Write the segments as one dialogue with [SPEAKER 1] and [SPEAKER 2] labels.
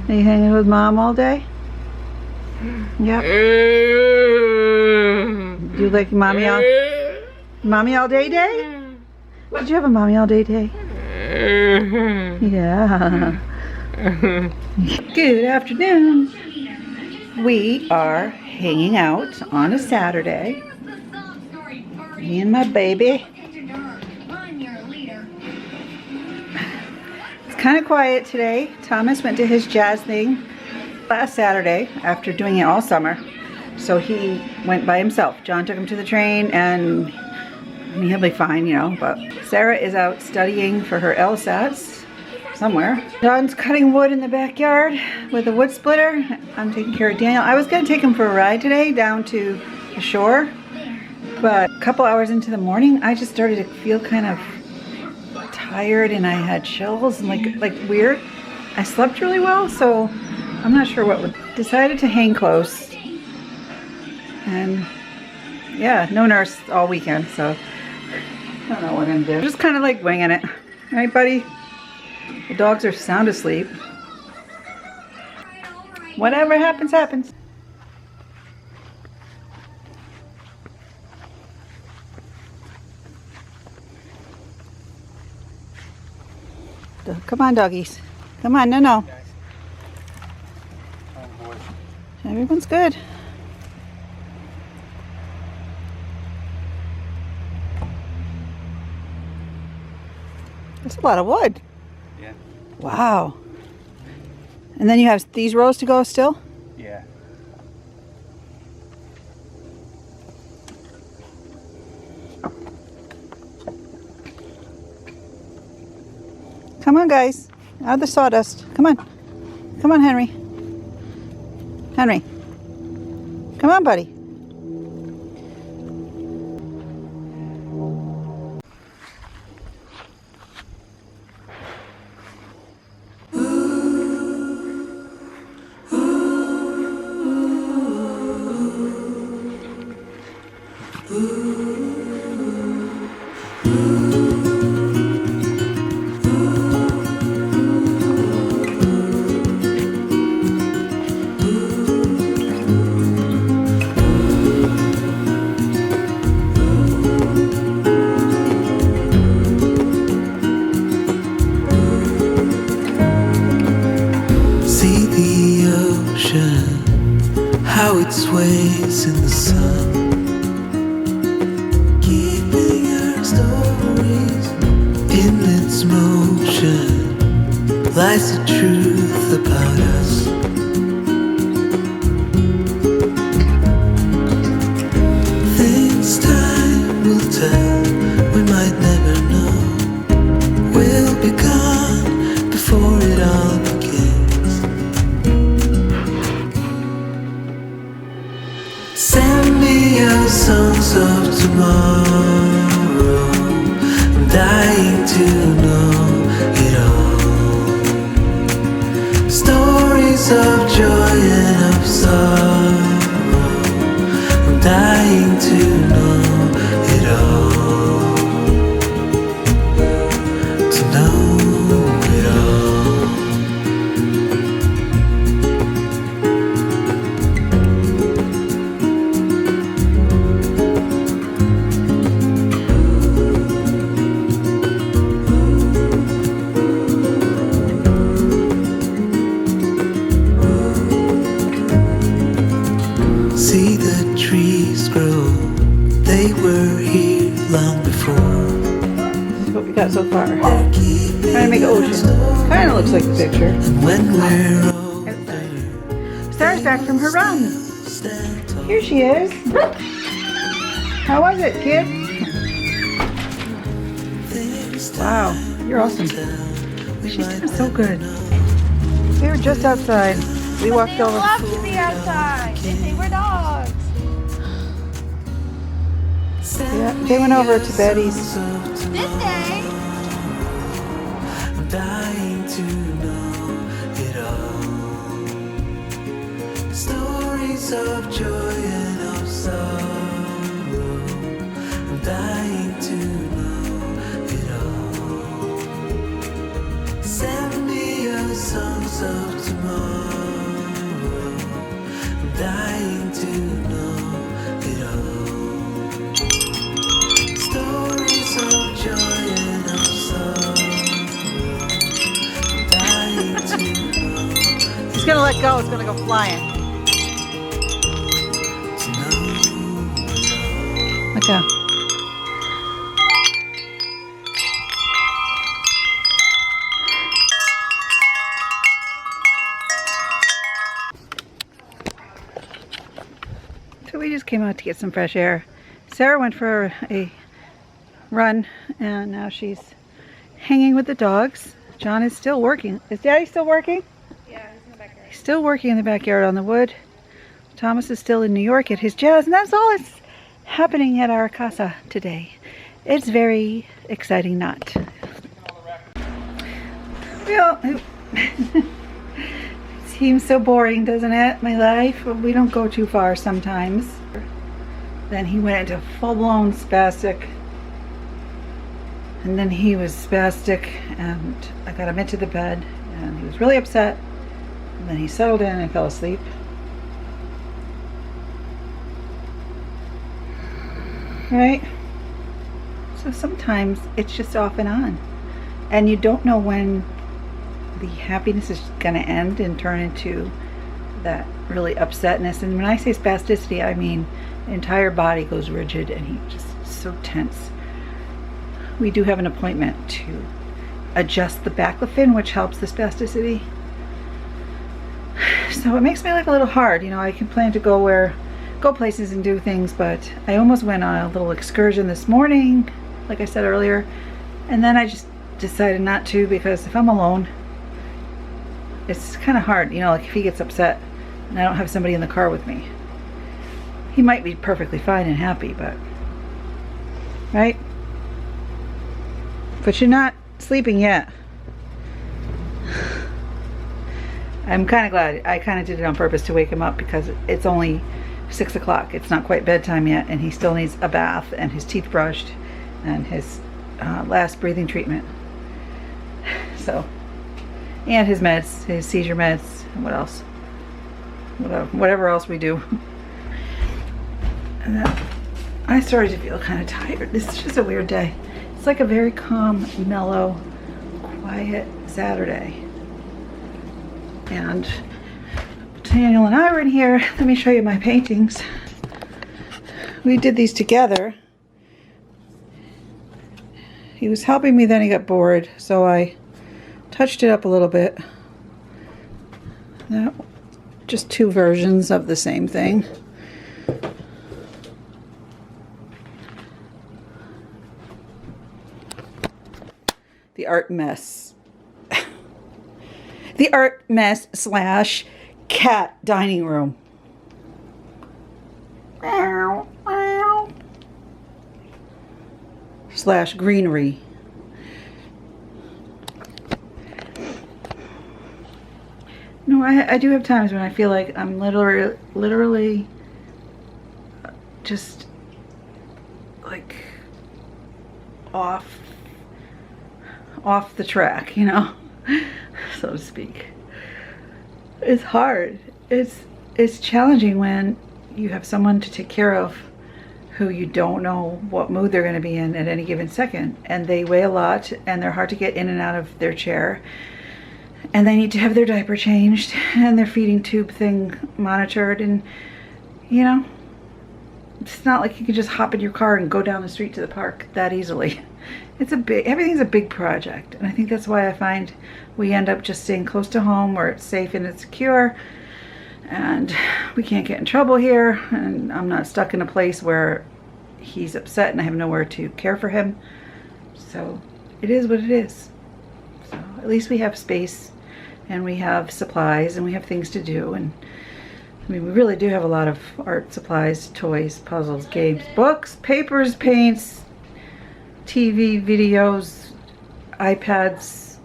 [SPEAKER 1] Are you hanging with Mom all day? Yep. Do you like mommy all day day? Did you have a mommy all day day? Yeah. Good afternoon. We are hanging out on a Saturday. Me and my baby. It's kind of quiet today. Thomas went to his jazz thing last Saturday after doing it all summer. So he went by himself. John took him to the train, and I mean, he'll be fine, you know, but Sarah is out studying for her LSATs somewhere. John's cutting wood in the backyard with a wood splitter. I'm taking care of Daniel. I was going to take him for a ride today down to the shore, but a couple hours into the morning, I just started to feel kind of tired, and I had chills and like weird. I slept really well, so I'm not sure what would. Decided to hang close, and yeah, no nurse all weekend, so I don't know what I'm doing. Just kind of like winging it, right, buddy? The dogs are sound asleep. Whatever happens, happens. Come on, doggies. Come on, no. Everyone's good. That's a lot of wood.
[SPEAKER 2] Yeah.
[SPEAKER 1] Wow. And then you have these rows to go still?
[SPEAKER 2] Yeah.
[SPEAKER 1] Come on, guys. Out of the sawdust. Come on. Come on, Henry. Henry. Come on, buddy.
[SPEAKER 3] How it sways in the sun, keeping our stories in its motion, lies the truth about us. Things time will tell, we might never know. We'll be gone before it all begins. Send me your songs of tomorrow. I'm dying to know it all. Stories of joy and of sorrow. I'm dying to know it all. To know it all. See the trees grow, they were here long before.
[SPEAKER 1] This is what we got so far. Trying to make an ocean. Kind of looks like the picture.
[SPEAKER 3] And when we're older,
[SPEAKER 1] Sarah's back from her run. Here she is. How was it, kid? Wow, you're awesome. She's doing so good. We were just outside. We walked over.
[SPEAKER 4] They love to be outside. They say we're dogs.
[SPEAKER 1] Yeah, they went over to Betty's.
[SPEAKER 4] This day.
[SPEAKER 3] I'm dying to know it all. Stories of joy and of sorrow. I'm dying to know it all. Send me your songs of tomorrow. I'm dying to know it all. Stories of joy and of sorrow. I'm dying to know.
[SPEAKER 1] He's gonna let go. It's gonna go flying.
[SPEAKER 3] To know it all.
[SPEAKER 1] Let go. So we just came out to get some fresh air. Sarah went for a run and now she's hanging with the dogs. John is still working. Is Daddy still working?
[SPEAKER 4] Yeah, he's in the backyard.
[SPEAKER 1] He's still working in the backyard on the wood. Thomas is still in New York at his jazz, and that's all that's happening at our casa today. It's very exciting not. Well, it seems so boring, doesn't it, my life? We don't go too far sometimes. Then he went into full-blown spastic. And then he was spastic, and I got him into the bed, and he was really upset. And then he settled in and fell asleep. Right? So sometimes it's just off and on. And you don't know when the happiness is going to end and turn into that really upsetness. And when I say spasticity, I mean the entire body goes rigid and he's just so tense. We do have an appointment to adjust the baclofen, which helps the spasticity. So it makes my life a little hard. You know, I can plan to go places and do things, but I almost went on a little excursion this morning, like I said earlier, and then I just decided not to, because if I'm alone, it's kind of hard, you know, like if he gets upset and I don't have somebody in the car with me. He might be perfectly fine and happy, but, right? But you're not sleeping yet. I'm kind of glad. I kind of did it on purpose to wake him up, because it's only 6 o'clock. It's not quite bedtime yet, and he still needs a bath and his teeth brushed and his last breathing treatment. So, and his meds, his seizure meds, and what else? Whatever else we do. And then I started to feel kind of tired. This is just a weird day. It's like a very calm, mellow, quiet Saturday. And Daniel and I were in here. Let me show you my paintings. We did these together. He was helping me, then he got bored, so I touched it up a little bit. Now, just two versions of the same thing. The art mess. The art mess slash cat dining room. Slash greenery. No, I do have times when I feel like I'm literally just like off the track, you know, so to speak. It's hard. It's challenging when you have someone to take care of who you don't know what mood they're going to be in at any given second, and they weigh a lot and they're hard to get in and out of their chair, and they need to have their diaper changed and their feeding tube thing monitored, and you know, it's not like you can just hop in your car and go down the street to the park that easily. Everything's a big project, and I think that's why I find we end up just staying close to home where it's safe and it's secure, and we can't get in trouble here, and I'm not stuck in a place where he's upset and I have nowhere to care for him. So it is what it is. So at least we have space, and we have supplies, and we have things to do, and I mean, we really do have a lot of art supplies, toys, puzzles, games, books, papers, paints, TV, videos, iPads,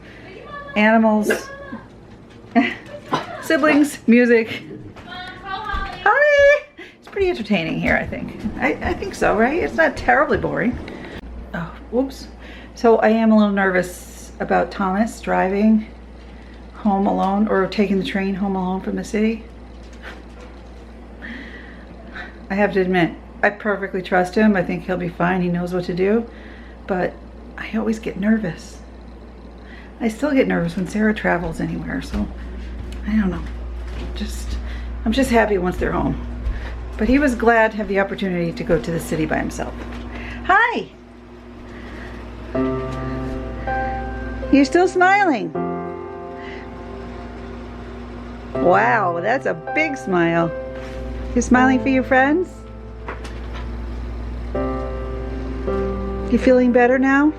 [SPEAKER 1] animals, siblings, music. Hi! It's pretty entertaining here, I think. I think so, right? It's not terribly boring. Oh, whoops. So I am a little nervous about Thomas driving home alone, or taking the train home alone from the city. I have to admit, I perfectly trust him. I think he'll be fine. He knows what to do. But I always get nervous. I still get nervous when Sarah travels anywhere, so I don't know. I'm just happy once they're home. But he was glad to have the opportunity to go to the city by himself. Hi! You're still smiling. Wow, that's a big smile. You're smiling for your friends? You feeling better now?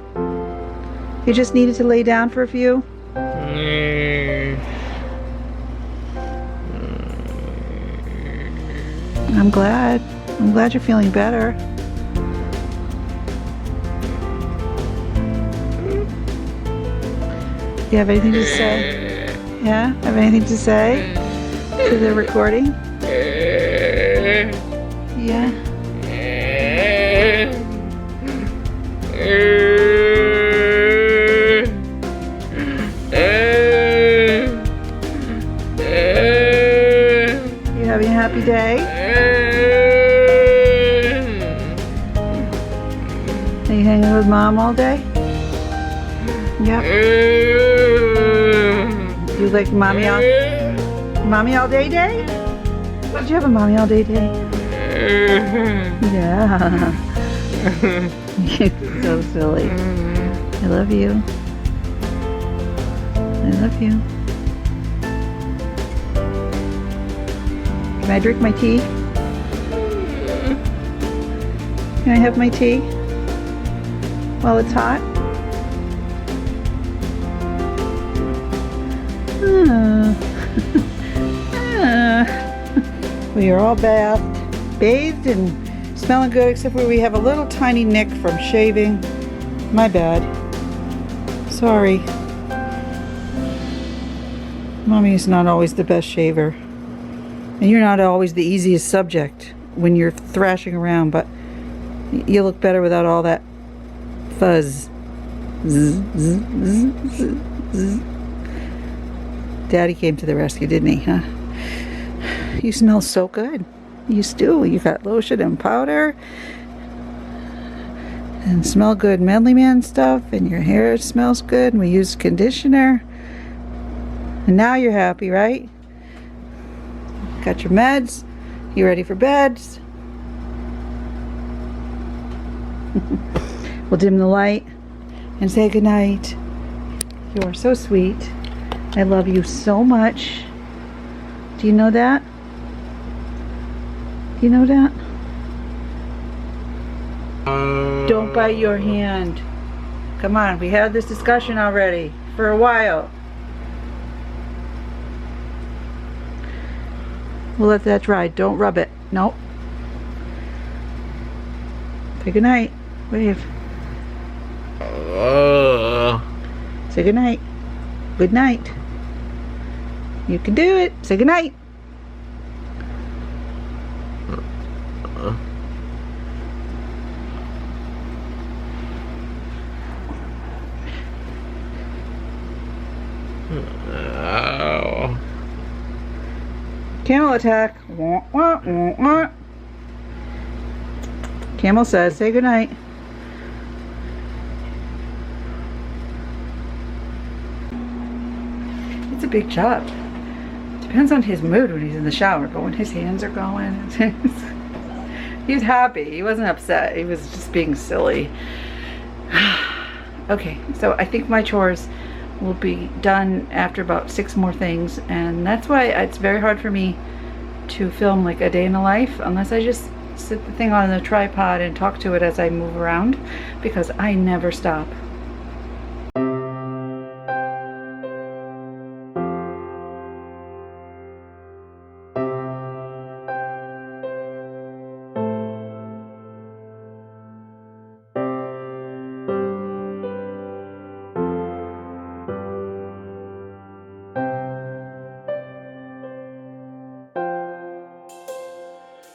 [SPEAKER 1] You just needed to lay down for a few? I'm glad. I'm glad you're feeling better. You have anything to say? Yeah? Have anything to say to the recording? Yeah? You having a happy day? Are you hanging with Mom all day? Yep. You like Mommy all day day? Did you have a Mommy all day day? Yeah. You're so silly. I love you. I love you. Can I drink my tea? Can I have my tea while it's hot? We are all bathed and smelling good, except where we have a little tiny nick from shaving. My bad. Sorry. Mommy is not always the best shaver. And you're not always the easiest subject when you're thrashing around, but you look better without all that fuzz. Zzz, zzz, zzz, zzz, zzz. Daddy came to the rescue, didn't he, huh? You smell so good. You do. You got lotion and powder. And smell good Manly Man stuff. And your hair smells good. And we used conditioner. And now you're happy, right? Got your meds. You ready for bed? We'll dim the light and say goodnight. You are so sweet. I love you so much. Do you know that? Do you know that? Don't bite your hand. Come on, we had this discussion already for a while. We'll let that dry. Don't rub it. Nope. Say goodnight. Wave. Say goodnight. Good night. You can do it. Say goodnight. Camel attack. Wah, wah, wah, wah. Camel says, say goodnight. It's a big job. Depends on his mood when he's in the shower, but when his hands are going, he's happy. He wasn't upset. He was just being silly. Okay, so I think my chores will be done after about 6 more things, and that's why it's very hard for me to film like a day in the life unless I just sit the thing on the tripod and talk to it as I move around, because I never stop.